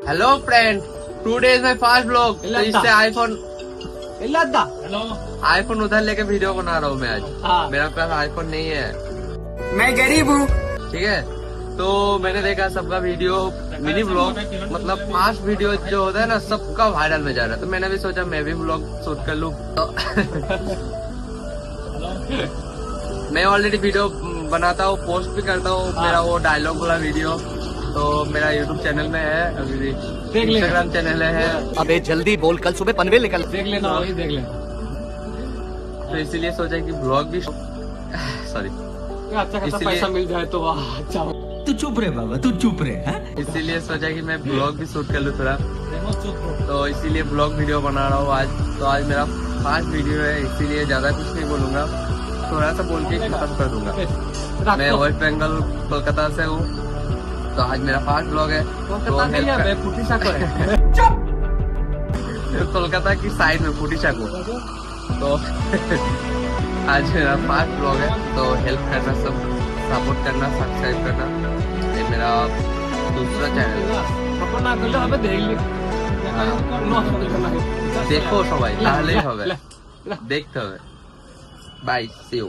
Hello friend, today is my first blog. तो इससे iPhone उधर लेके वीडियो बना रहा हूँ मैं आज। मेरा पास आईफोन नहीं है, मैं गरीब हूँ। ठीक है। तो मैंने देखा सबका वीडियो मिनी ब्लॉग, मतलब 5 वीडियो जो होता है ना, सबका वायरल में जा रहा है। तो मैंने भी सोचा मैं भी ब्लॉग शूट कर लूँ। तो मैं ऑलरेडी वीडियो बनाता हूँ, पोस्ट भी करता हूँ। मेरा वो डायलॉग वाला वीडियो तो मेरा यूट्यूब चैनल में है, अभी भी इंस्टाग्राम चैनल है। अबे जल्दी बोल, कल सुबह पनवेल निकल। देख लेना, वही देख लेना। तो इसीलिए सोचा कि ब्लॉग भी सॉरी अच्छा खासा इसलिए- पैसा मिल जाए तो वाह अच्छा। तू चुप रहे बाबा, तू चुप रहे। इसीलिए सोचा कि मैं ब्लॉग भी शूट कर लूँ थोड़ा। तो इसीलिए ब्लॉग वीडियो बना रहा हूँ आज। तो आज मेरा 5 वीडियो है, इसीलिए ज्यादा कुछ नहीं बोलूंगा, थोड़ा सा बोल के खत्म कर दूंगा। मैं वेस्ट बंगाल कोलकाता से हूँ। तो आज मेरा 5 ब्लॉग है। कोलकाता की साइड में फुटीशाको। तो आज मेरा 5 ब्लॉग है। तो हेल्प करना, सब सपोर्ट करना, सब्सक्राइब करना। ये मेरा दूसरा चैनल है। देखो सबाई, তাহলেই হবে। দেখতে হবে। Bye, see you.